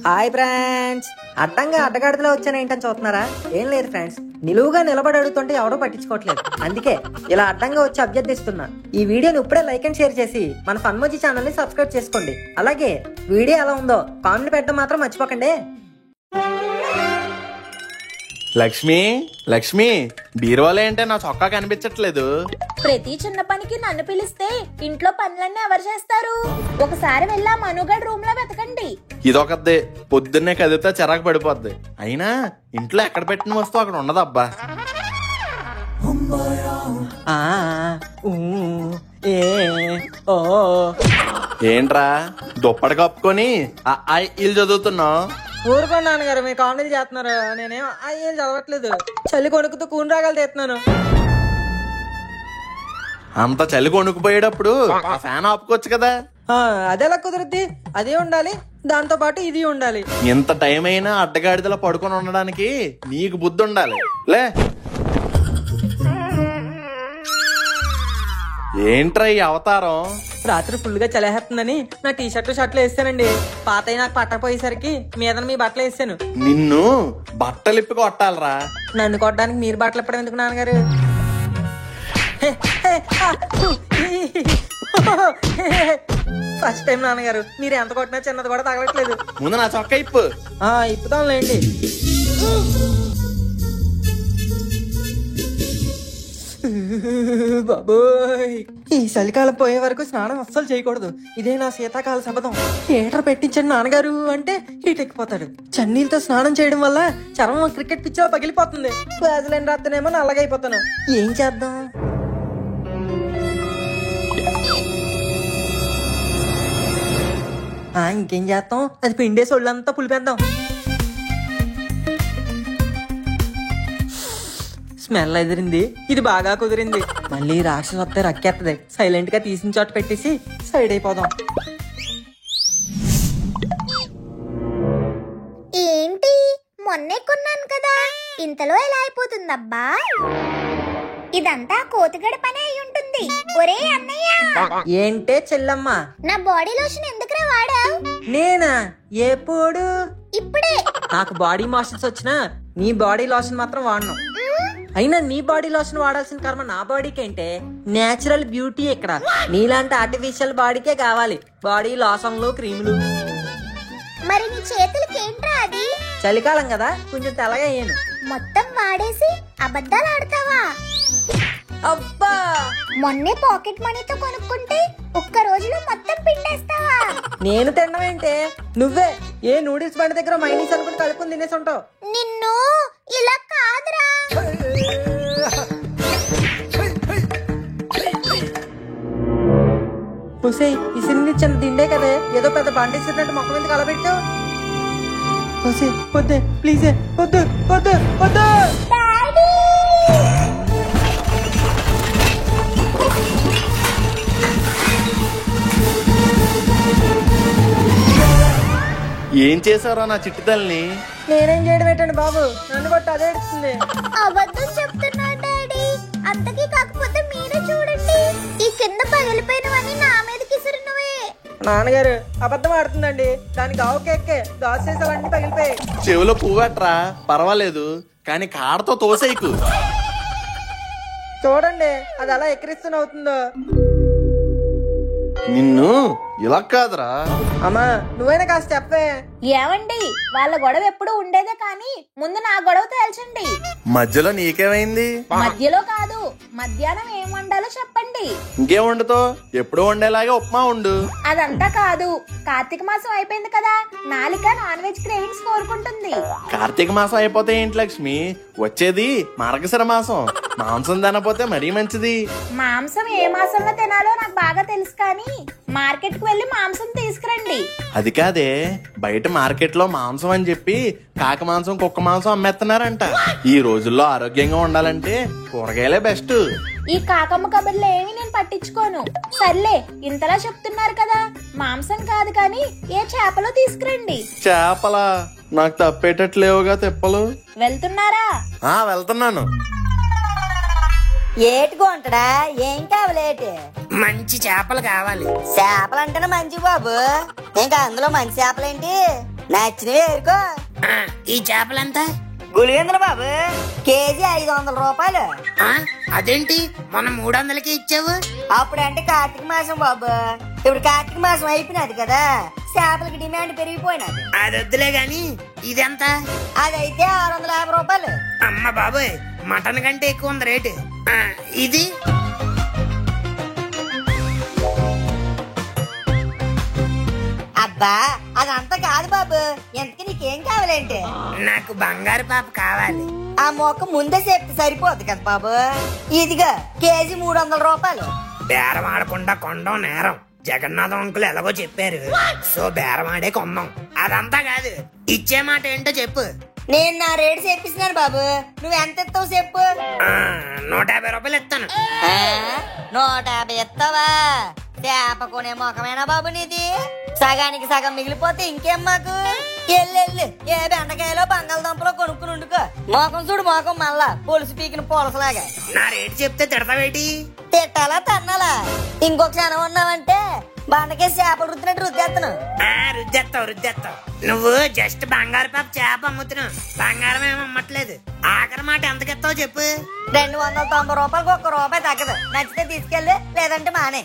Hi friends, అడ్డంగా అడ్డగాడిలో వచ్చానేంటని చూస్తున్నారా? ఏం లేదు ఫ్రెండ్స్, నిలువుగా నిలబడి అడుగుతుంటే ఎవడో పట్టించుకోవట్లేదు. అందుకే ఇలా అడ్డంగా వచ్చి అభ్యర్థిస్తున్నా. ఈ వీడియోని ఇప్పుడే లైక్ అండ్ షేర్ చేసి మన ఫన్మోజీ ఛానల్ ని సబ్స్క్రైబ్ చేసుకోండి. అలాగే వీడియో ఎలా ఉందో కామెంట్ పెట్టడం మాత్రం మర్చిపోకండి. లక్ష్మి లక్ష్మి, బీరువాలో ఏంటే నా చొక్కా కనిపించట్లేదు? ప్రతి చిన్న పనికి నన్ను పిలిస్తే ఇంట్లో పనులన్నీ ఎవరు చేస్తారు? ఒకసారి వెళ్ళా మనుగడ్ రూమ్ లో వెతకండి. ఇదొకద్దే, పొద్దున్నే కదిలితే చిరాకు పడిపోద్ది. అయినా ఇంట్లో ఎక్కడ పెట్టిన వస్తువు అక్కడ ఉండదబ్బా. ఏంట్రా దుప్పటి కప్పుకొని ఇల్లు చదువుతున్నావు? ఊరుకోండి నాన్నగారు, మీరు కామెడీలు చేస్తున్నారు. నేనేం అయ్యేం చదవట్లేదు. చలి కొనుక్కుతూ కూని రాగాలు తీస్తున్నాను. అంత చలి కొనుక్కుపోయేటప్పుడు ఫ్యాన్ ఆపుకోవచ్చు కదా. అదేలా కుదిరిద్ది? అదే ఉండాలి, దాంతో పాటు ఇది ఉండాలి. ఇంత టైం అయినా అడ్డగాడిదలా పడుకొని ఉండడానికి నీకు బుద్ధి ఉండాలి. లే, ఏంట్రా ఈ అవతారం? రాత్రి ఫుల్ గా చలేస్తుందని నా టీ షర్ట్లు షర్ట్లు వేసానండి. పాత నాకు పట్టపోయేసరికి మీద మీ బట్టలు వేసాను. నిన్ను బట్టలు ఇప్పి కొట్టాలరా. నన్ను కొట్టడానికి మీరు బట్టలు ఇప్పడం ఎందుకు నాన్నగారు? ఫస్ట్ టైం నాన్నగారు, మీరు ఎంత కొట్టినా చిన్నది కూడా తగలట్లేదు. ముందు నా చొక్కా ఇప్పు. ఇప్పుదాంలేండి. బాబోయ్, ఈ చలికాలం పోయే వరకు స్నానం అస్సలు చేయకూడదు. ఇదే నా శీతాకాల శపథం. హీటర్ పెట్టించండి నాన్నగారు అంటే హీట్ ఎక్కిపోతాడు. చన్నీళ్ళతో స్నానం చేయడం వల్ల చర్మం క్రికెట్ పిచ్ లో పగిలిపోతుంది. వేజలైన రాత్రినేమో నల్లగైపోతాను. ఏం చేద్దాం? ఇంకేం చేస్తాం, అది పిండేసి ఒళ్ళంతా పులిపేద్దాం. స్మెల్ ఎదిరింది, ఇది బాగా కుదిరింది. మళ్ళీ రాక్షసు వస్తే రక్కేస్తుంది. సైలెంట్ గా తీసిన చోట పెట్టేసి సైడ్ అయిపోదాం. ఏంటి, మొన్నే కొన్నాను కదా, ఇంతలో ఎలా అయిపోతుందబ్బా? ఇదంతా కోతిగడ పని అయి ఉంటుంది. ఒరే అన్నయ్య! ఏంటే చెల్లమ్మ? నా బాడీ లోషన్ ఎందుకురా వాడావు? నేనా? ఎప్పుడు? ఇప్పుడే. నాకు బాడీ మోషన్స్ వచ్చినా నీ బాడీ లోషన్ మాత్రం వాడను. అయినా నీ బాడీ లోషన్ వాడాల్సిన కర్మ నా బాడీకి ఏంటే? నేచురల్ బ్యూటీ ఇక్కడ. నీలాంటి ఆర్టిఫిషియల్ బాడీకే కావాలి బాడీ లోషన్లు, క్రీములు. మరి నీ చేతులకి ఏంట్రా అది? చలికాలం కదా, కొంచెం తెల్లగా అయ్యాను. మొత్తం వాడేసి అబద్ధాలు ఆడతావా? అబ్బా, మొన్నే పాకెట్ మనీతో కొనుక్కుంటే ఒక్క రోజులో మొత్తం పిండేస్తావా? నేను తినడం ఏంటే? నువ్వే ఏ నూడిల్స్ బండి దగ్గర మైనీస్ అనుకుని కలుపుకుని తినేసి ఉంటావు. నిన్ను ఇలా కాదురా. ఇసిరిని చిన్న తిండే కదే, ఏదో పెద్ద బండి ఇసిరినట్టు మొక్క మీద కలబెట్టు. వద్దే ప్లీజ్, వద్దు వద్దు వద్దు. ఏం చేసావురా నా చిట్టి తల్లిని? నేనేం చేయడం ఏంటండి బాబు, నన్ను కొట్టి అదే ఎడుతుంది. అబద్ధం చెప్తున్నా డాడీ. అంతకీ కాకపోతే మీరే చూడండి, ఈ కింద పగిలిపోయినవన్నీ నా మీదకి ఇసిరినవే. నాన్నగారు అబద్ధం ఆడుతుందండి. దానికి ఆవు కేక్కే దోశ చేసేవన్నీ పగిలిపోయాయి. చెవిలో పువ్వట్రా, పర్వాలేదు, కానీ కాడతో తోసేయకు. చూడండి అది అలా ఎక్కిరిస్తూనే అవుతుందో. నిన్ను ఇలా కాదురా. అమ్మా నువ్వైనా కాస్త చెప్పే. ఏమండి, వాళ్ళ గొడవ ఎప్పుడు ఉండేదే కానీ ముందు నా గొడవ తేల్చండి. మధ్యలో నీకేమైంది? మధ్యలో కాదు, మధ్యాహ్నం ఏం వండాలో చెప్పండి. ఇంకేం వండుతో? ఎప్పుడు వండేలాగే ఉప్మా ఉండు. అదంతా కాదు, కార్తీక మాసం అయిపోయింది కదా, నాలిక నాన్ వెజ్ క్రేవింగ్స్ కోరుకుంటుంది. కార్తీక మాసం అయిపోతే ఏంటి లక్ష్మి, వచ్చేది మార్గశిర మాసం. మాంసం తినపోతే మరీ మంచిది. మాంసం ఏ మాసంలో తినాలో నాకు బాగా తెలుసు కానీ మార్కెట్ కు వెళ్లి మాంసం తీసుకురండి. అది కాదే, బయట మార్కెట్ లో మాంసం అని చెప్పి కాక మాంసం, కుక్క మాంసం అమ్మేస్తున్నారంట. ఈ రోజుల్లో ఆరోగ్యంగా ఉండాలంటే కూరగాయలే బెస్ట్. ఈ కాకమ్మ కబుర్లు ఏమి నేను పట్టించుకోను. సర్లే, ఇంతలా చెప్తున్నారు కదా, మాంసం కాదు కానీ ఏ చేపలో తీసుకురండి. చేపలా? నాకు తప్పేటట్లేవుగా తిప్పలు. వెళ్తున్నారా? వెళ్తున్నాను. ఏటికి ఉంటాడా? ఏం కావాలేటి? మంచి చేపలు కావాలి. చేపలు అంటేనే మంచి బాబు. ఇంకా అందులో మంచి చేపలేంటి? నచ్చినవి ఏరుకో. ఈ చేపలంతా గులిగేంద్ర బాబు, కేజీ 500 రూపాయలు. అదేంటి మనం 300కి ఇచ్చావు? అప్పుడంటే కార్తీక మాసం బాబు. ఇప్పుడు కార్తీక మాసం అయిపోయినది కదా, చేపలకి డిమాండ్ పెరిగిపోయినది. అది వద్దులే గాని ఇదెంత? అదైతే 650 రూపాయలు. అమ్మ బాబోయ్, మటన్ కంటే ఎక్కువ ఉంది రేటు. ఇది అబ్బా అదంతా కాదు బాబు. ఎంతకి నీకేం కావాలంటే? నాకు బంగారు పాప కావాలి. ఆ మొక్క ముందే చెప్తే సరిపోద్ది కదా బాబు. ఇదిగా కేజీ 300 రూపాయలు. బేరం ఆడకుండా కొండం నేరం. జగన్నాథం అంకుల్ ఎలాగో చెప్పారు, సో బేరం ఆడే కొందాం. అదంతా కాదు, ఇచ్చే మాట ఏంటో చెప్పు. నేను నా రేటు చెప్పిస్తున్నాను బాబు, నువ్వు ఎంత ఇస్తావు చెప్పు. 150 రూపాయలు ఇస్తాను. 150 ఇస్తావా? చేప కొనే మొఖమేనా బాబు నీది? సగానికి సగం మిగిలిపోతే ఇంకేం మాకు? ఎల్లెల్లి ఏ బెండకాయలో బంగాళదుంపలో కొనుక్కుని ఉండుకో. మొఖం చూడు, మొఖం మళ్ళా పొలుసు పీకిన పొలసలాగా. నా రేటు చెప్తే తిడతావేటి? తిట్టాలా తన్నాలా? ఇంకొక క్షణం ఉన్నావంటే బండకేసి చేపలు రుద్దినట్టు రుద్దేస్తాను. రుద్దేస్తావు. నువ్వు జస్ట్ బంగారు పాప చేప అమ్ముతున్నావు, బంగారం ఏమి అమ్మట్లేదు. ఆఖరి మాట ఎంతకెత్తావు చెప్పు. 290 రూపాయలకు 1 రూపాయి తగ్గదు. నచ్చితే తీసుకెళ్ళి, లేదంటే మానే.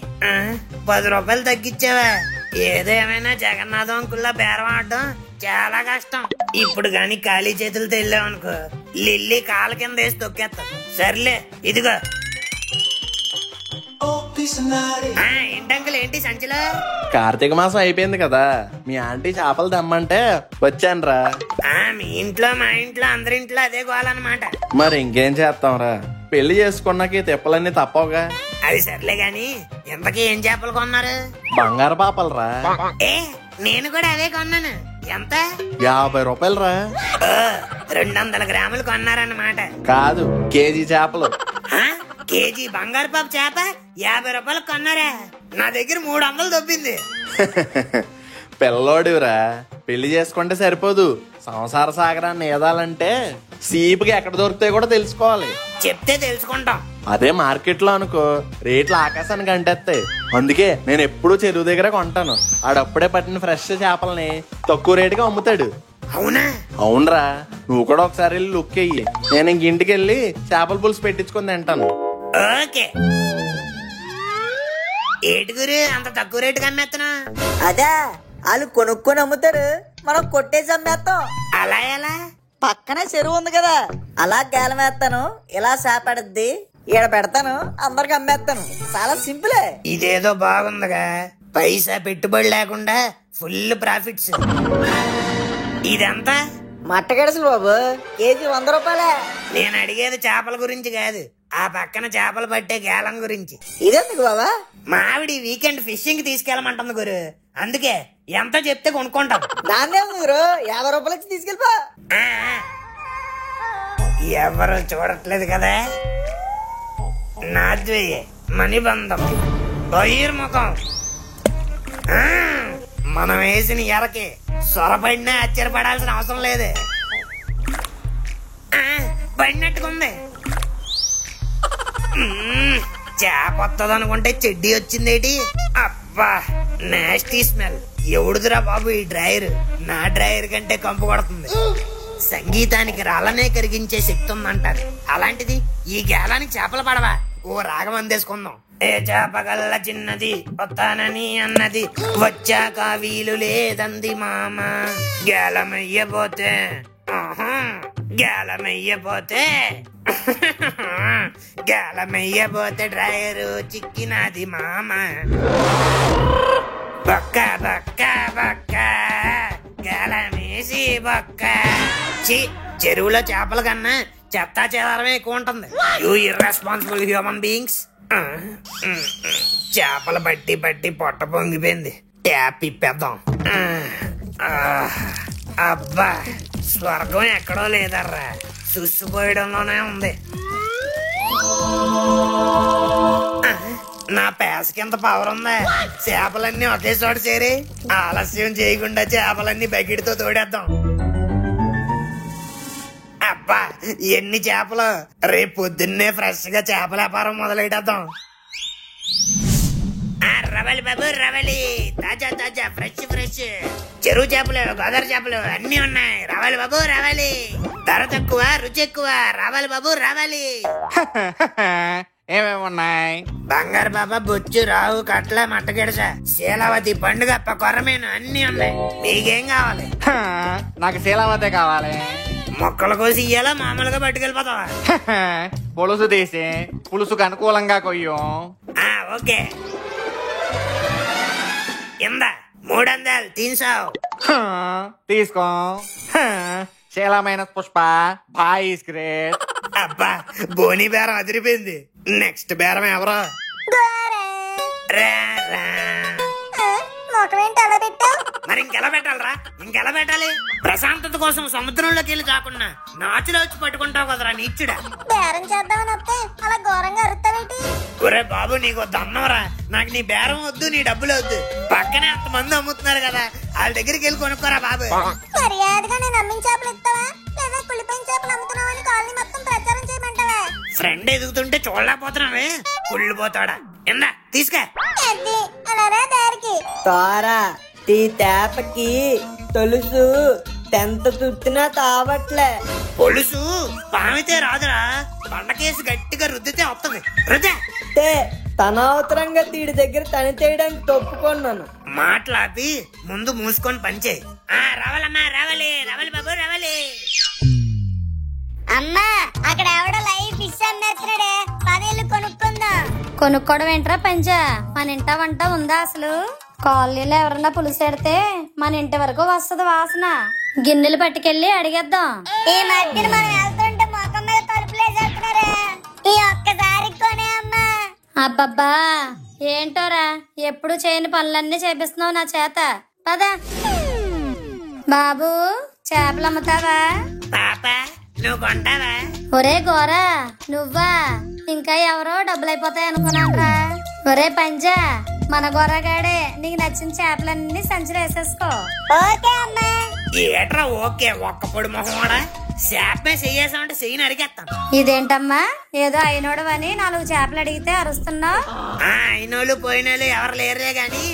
10 రూపాయలు తగ్గించావా? ఏదో ఏమైనా జగన్నాథం అంకుల్లా బేరం ఆడడం చాలా కష్టం. ఇప్పుడు గాని ఖాళీ చేతులతో వెళ్ళావనుకో, లిల్లీ కాళ్ళ కింద వేసి తొక్కేస్తాం. సర్లే ఇదిగో. ఏంటంకుల్ ఏంటి సంచిలో? కార్తీక మాసం అయిపోయింది కదా, మీ ఆంటీ చేపలు తెమ్మంటే వచ్చానురా. మీ ఇంట్లో మా ఇంట్లో అందరింట్లో అదే గోలన్నమాట. మరి ఇంకేం చేస్తాంరా, పెళ్లి చేసుకున్నాక ఈ తిప్పలన్నీ తప్పవుగా. అది సర్లే గాని ఎంతకీ ఏం చేపలు కొన్నారు? బంగారు పాపలరా. నేను కూడా అవే కొన్నాను. ఎంత? 50 రూపాయలురా. 200 గ్రాములు కొన్నారన్నమాట. కాదు, కేజీ చేపలు. కేజీ బంగారు పాప చేప 50 రూపాయలకు కొన్నారా? నా దగ్గర 300 దొబ్బింది. పిల్లోడివిరా, పెళ్లి చేసుకుంటే సరిపోదు, సంసార సాగరాన్ని ఏదాలంటే సీపుకి ఎక్కడ దొరుకుతాయి కూడా తెలుసుకోవాలి. చెప్తే తెలుసుకుంటాం. అదే మార్కెట్ లో అనుకో, రేట్లు ఆకాశానికి అంటేస్తాయి. అందుకే నేను ఎప్పుడూ చెరువు దగ్గర కొంటాను. ఆడప్పుడే పట్టిన ఫ్రెష్ చేపల్ని తక్కువ రేటుగా అమ్ముతాడు. అవునా? అవునరా, నువ్వు కూడా ఒకసారి వెళ్ళి లుక్ అయ్యి. నేను ఇంక ఇంటికి వెళ్ళి చేపల పులుసు పెట్టించుకొని తింటాను. ఓకే. ఏటి గురు అంత తక్కువ రేటు కమ్మేస్తున్నా? అదే వాళ్ళు కొనుక్కొని అమ్ముతారు, మనం కొట్టేసి అమ్మేస్తాం. అలా ఎలా? పక్కన చెరువు ఉంది కదా, అలా గేలం వేస్తాను, ఇలా చేపడుద్ది, ఈడ పెడతాను, అందరికి అమ్మేస్తాను. చాలా సింపులే. ఇదేదో బాగుందిగా, పైసా పెట్టుబడి లేకుండా ఫుల్ ప్రాఫిట్స్. ఇదంతా మట్టగడసలు బాబు, కేజీ 100 రూపాయలే. నేను అడిగేది చేపల గురించి కాదు, ఆ పక్కన చేపలు పట్టే గేలం గురించి. ఇదెందుకు బాబా? మావిడి వీకెండ్ ఫిషింగ్ తీసుకెళ్ళమంటుంది గురు, అందుకే ఎంత చెప్తే కొనుక్కుంటాం. దాన్నే గురు 50 రూపాయలు ఇచ్చి తీసుకెళ్ళిపో. ఎవరు చూడట్లేదు కదా. నాద్వయ్యే మణిబంధం బహిర్ముఖం. మనం వేసిన ఎరకి సొరపడినా ఆశ్చర్యపడాల్సిన అవసరం లేదు. పడినట్టుకుంది. చేప వస్తుందనుకుంటే చెడ్డీ వచ్చిందేటి. అబ్బా నాస్టీ స్మెల్. ఎవడుదురా బాబు ఈ డ్రైయర్? నా డ్రైయర్ కంటే కంపు కొడుతుంది. సంగీతానికి రాళ్ళనే కరిగించే శక్తి ఉందంటారు, అలాంటిది ఈ గేలానికి చేపలు పడవా? ఓ రాగం అందేసుకుందాం. ఏ చేపగల్ల చిన్నది వస్తానని అన్నది, వచ్చాక వీలు లేదంది మామ. గేలమయ్యపోతే గేలమయ్యపోతే డ్రైవరు చిక్కినది మామ. బక్క బక్క బక్క గేలమేసి బక్క. చెరువులో చేపల కన్నా చెత్తా చెదారమే ఎక్కువ ఉంటుంది. You irresponsible human beings. చేపలు బట్టి బట్టి పొట్ట పొంగిపోయింది. ట్యాప్ ఇప్పేద్దాం. అబ్బా స్వర్గం ఎక్కడో లేదర్రా, చూసిపోయడంలోనే ఉంది. నా పేసకి ఎంత పవర్ ఉందా? చేపలన్నీ ఒకే చోట చేరి ఆలస్యం చేయకుండా చేపలన్నీ బకెట్తో తోడేద్దాం. అబ్బా ఎన్ని చేపలు! రేపు పొద్దున్నే ఫ్రెష్ గా చేపల వ్యాపారం మొదలెట్టేద్దాం. రవలి బాబు రవలి, తాజా తాజా ఫ్రెష్ ఫ్రెష్ చెరువు చేపలు, గోదావరి చేపలు అన్ని ఉన్నాయి. రావాలి బాబు రావాలి, ధర తక్కువ రుచి ఎక్కువ. రావాలి బాబు రావాలి. ఏమేమి ఉన్నాయి? బంగారు బాబా, బొచ్చు, రావు, కట్ల, మట్టగిడస, శీలావతి, పండుగ, కొర్రమేను అన్ని ఉన్నాయి. మీకేం కావాలి? నాకు శీలావతే కావాలి. మొక్కలు కోసి ఇయ్యాలా మామూలుగా పట్టుకెళ్ళిపోతావా? పులుసు తీసి పులుసుకు అనుకూలంగా కొయ్యం. ఓకే, ఇందా 300 300. తీసుకో. శీలమైన పుష్ప బాయిస్ గ్రేట్. అబ్బా బోని బేరం అదిరిపోయింది. నెక్స్ట్ బేరం ఎవరో? రా, రా. మొక్కమేంటి అలా పెట్టావు? మరి ఇంకెలా పెట్టాలరా? ఇంకెలా పెట్టాలి? ప్రశాంతత కోసం సముద్రంలోకి వెళ్ళి కాకుండా నాచులో వచ్చి పట్టుకుంటావు కదరా నీచుడా. బేరం చేద్దామని వస్తే అలా ఘోరంగా అరుస్తావేంటి? ఒరే బాబు, నీకు దన్నవరా. నాకు నీ బేరం వద్దు, నీ డబ్బులు వద్దు. పక్కనే అంతమంది అమ్ముతున్నారు కదా, వాళ్ళ దగ్గరికి వెళ్ళి కొనుక్కోరా బాబు. మర్యాదగా నేను అమ్మిన చేపలు ఇస్తావా, లేదా కుళ్ళిపోయిన చేపలు అమ్ముతున్నావని కాలనీ మొత్తం ప్రచారం చేయమంటావా? ఫ్రెండ్ ఎదుగుతుంటే చూడలేకపోతున్నావే, కుళ్ళిపోతాడా. ఎందా తీసుకా. అది అలారా దారికి. తారా టీ తేపకి తొలుసు టెన్త్ తుట్టినా తావట్లే. పొలుసు పామితే రాదురా, బండకేసి గట్టిగా రుద్దితే వస్తుంది. రుద్దే. తనవసరంగా తీడి దగ్గర తని చేయడానికి తప్పుకున్నాను. మాట్లాపి ముందు మూసుకొని పనిచేయి. రావాలమ్మా రావాలి, రావాలి బాబు రావాలి. అమ్మా, అక్కడ ఎవడో లైవ్ ఫిష్ అమ్మేస్తున్నాడే, 10 కొనుక్కుందాం. కొనుక్కోవడం ఏంట్రా పంచా? మన ఇంట వంట ఉందా అసలు? కాలనీలో ఎవరన్నా పులుసెడితే మన ఇంటి వరకు వస్తుంది వాసన. గిన్నెలు పట్టుకెళ్ళి అడిగేద్దాం. ఈ మధ్యన మనం వెళ్తుంటే మొఖం మీద తలుపులేసేస్తున్నారే, ఈ ఒక్కసారి కొనే అమ్మా. అబ్బబ్బా ఏంటోరా, ఎప్పుడు చేయని పనులన్నీ చేపిస్తున్నావు నా చేత. పదా బాబు, చేపలు అమ్ముతావా? పాప నువ్వు కొంటావా? ఒరే గోరా, నువ్వా? ఇంకా ఎవరో డబ్బులైపోతాయి అనుకున్నాన్రా. ఒరే పంజా, మన గొర్రగాడే నీకు నచ్చిన చేపలన్నీ సంచిలో వేసేసుకో. ఓకే అమ్మా. ఏట్రా ఓకే? ఒక్క పొడి మొహమాడా, చేపమే చెయ్యేసామంటే చెయ్యి నరికేస్తాను. ఇదేంటమ్మా, ఏదో అయినోడు అని 4 చేపలు అడిగితే అరుస్తున్నావు? అయినోళ్ళు పోయినోళ్ళు ఎవరు లేరులే గాని,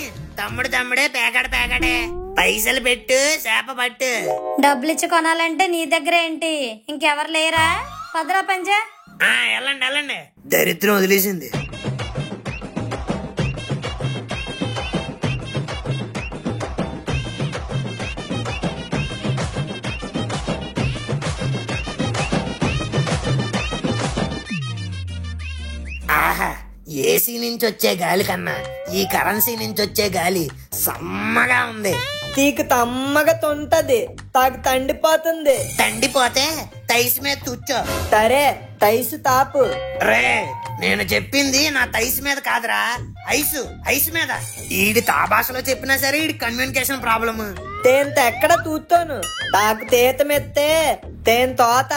తమ్ముడే పేకాడే. పైసలు పెట్టు, చేప పట్టు. డబ్బులు ఇచ్చి కొనాలంటే నీ దగ్గర ఏంటి, ఇంకెవరు లేరా? పదరా పంజా. వెళ్ళండి వెళ్ళండి, దరిద్రం వదిలేసింది. ఆహా, ఏసీ నుంచి వచ్చే గాలి కన్నా ఈ కరెన్సీ నుంచి వచ్చే గాలి సమ్మగా ఉంది. తీకు తమ్మగా తొంటది, తాకు తండిపోతుంది. తండిపోతే తైస్ మీద కూర్చో. సరే, తైసు తాపు. రే, నేను చెప్పింది నా తైస్ మీద కాదురా, ఐస్ మీద. ఈడి తా భాషలో చెప్పినా సరే ఈడి కమ్యూనికేషన్ ప్రాబ్లమ్. తేంత ఎక్కడ తూతోను, తాకు తేత మెత్తే తేన్ తోత.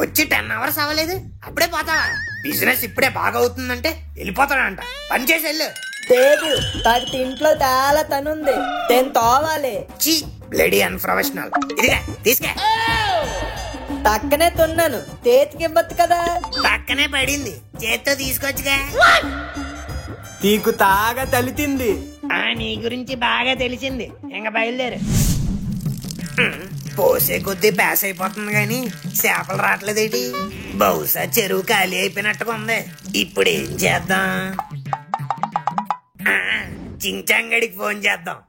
వచ్చి 10 hours అవ్వలేదు, అప్పుడే పోతావా? బిజినెస్ ఇప్పుడే బాగా అవుతుందంటే వెళ్ళిపోతాడంట. పని చేసి వెళ్ళు. లేదు, తాకు తింట్లో చాలా తనుంది, తేన్ తోవాలి. చీ, బ్లడీ అన్ప్రొఫెషనల్. ఇదిగా తీసుకే. తక్కనే తున్నాను, చేతికి ఇవ్వద్దు కదా. పక్కనే పడింది, చేత్తో తీసుకొచ్చుగా. తీకు తాగా తలితింది. నీ గురించి బాగా తెలిసింది, ఇంకా బయలుదేరు. పోసే కొద్దీ ప్యాస్ అయిపోతుంది గాని చేపలు రావట్లేదేటి. బహుశా చెరువు ఖాళీ అయిపోయినట్టుగా ఉంది. ఇప్పుడు ఏం చేద్దాం? చించంగడికి ఫోన్ చేద్దాం.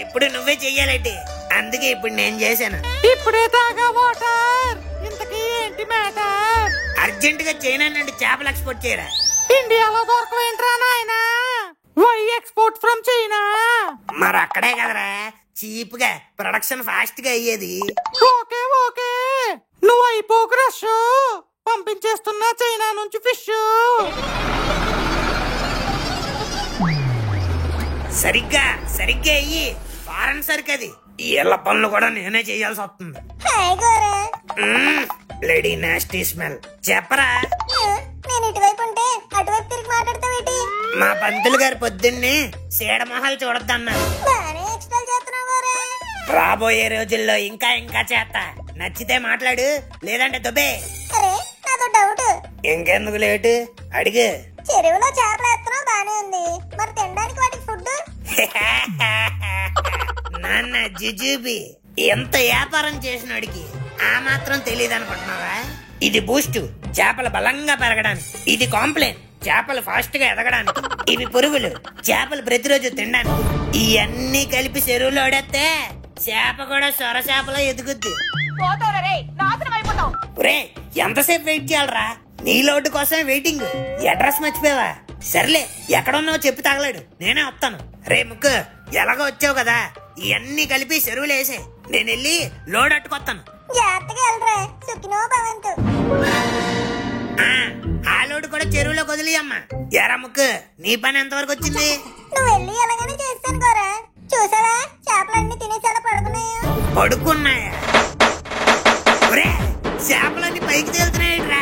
ఇప్పుడు నువ్వే చెయ్యాలంటే, అందుకే ఇప్పుడు నేను చేశాను. ఇప్పుడే తాగా వాటర్. ఇంతకీ ఏంటి మ్యాటర్? అర్జెంట్ గా చైనా నుండి చేపలు ఎక్స్పోర్ట్ చేయరా. ఇండియాలో దొరకవేంట్రా నాయనా? Why export from China? మరి అక్కడే కదరా చీప్ గా ప్రొడక్షన్ ఫాస్ట్ గా అయ్యేది. ఓకే ఓకే, నువ్వు అయిపోకు రష్. పంపించేస్తున్నా చైనా నుంచి ఫిష్. సరిగ్గా అయ్యి ఫారెన్ సరికి అది. ఈ ఇళ్ల పనులు కూడా నేనే చేయాల్సి వస్తుంది. Hi Gora. Bloody nasty smell. చెప్పరా. నేను ఇటువైపు ఉంటే అటువైపు తిరిగి మాట్లాడతావేటి? మా పంతులు గారు పొద్దున్నే సీడమొహాలు చూడొద్దన్నారు. బానే ఎక్స్ట్రా చేస్తున్నావు గోరా. రాబోయే రోజుల్లో ఇంకా ఇంకా చేస్తా. నచ్చితే మాట్లాడు, లేదంటే దుబ్బే. అరే నాదో డౌట్. ఇంకెందుకు లేటు, అడిగు. చెరువులో చేపలు ఎత్తడం బానే ఉంది, మరి తినడానికి వాటికి ఫుడ్? నాన్న జుజుబి, ఎంత వ్యాపారం చేసినోడికి ఆ మాత్రం తెలియదు అనుకుంటున్నావా? ఇది బూస్ట్, చేపలు బలంగా పెరగడానికి. ఇది కాంప్లైన్, చేపలు ఫాస్ట్ గా ఎదగడానికి. ఇవి పురుగులు, చేపలు ప్రతిరోజు తినడానికి. ఇవన్నీ కలిపి చెరువులో ఓడేస్తే చేప కూడా సొర చేపలో ఎదుగుద్ది. ఒరే, ఎంతసేపు వెయిట్ చేయాలరా? నీ లోటు కోసమే వెయిటింగ్. అడ్రస్ మర్చిపోయావా? సర్లే, ఎక్కడున్నావో చెప్పి తగలాడు, నేనే వస్తాను. రే ముక్కు, ఎలాగో వచ్చావు కదా, ఇవన్నీ కలిపి చెరువులు వేసే, నేను వెళ్ళి లోడ్ అట్టుకొస్తాను. జాగ్రత్తగా వెళ్ళరా, సుఖినో భవంతు. ఆ లోడ్ కూడా చెరువులో వదిలియమ్మా. ఎరా ముక్కు, నీ పని ఎంతవరకు వచ్చింది? నువ్వు వెళ్ళి ఎలాగైనా చేస్తాను గోరా. చూసావా చేపలన్నీ తినేసేలా పడుకున్నాయో? పడుకున్నాయా? ఒరే, చేపలన్నీ పైకి తేలుతున్నాయట్రా.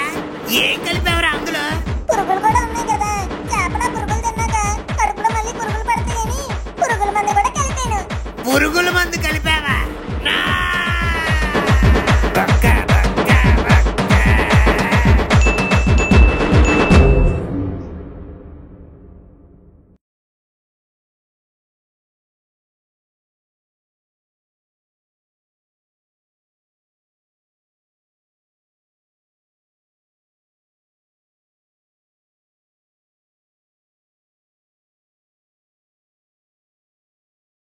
ఏం కలిపావురా అందులో? పురుగులు కూడా ఉన్నాయి కదా, చేపల పురుగులు తిన్నాక కడుపులో మళ్ళీ పురుగులు పడతాయని పురుగుల మందు కూడా కలిపాను. పురుగుల మందు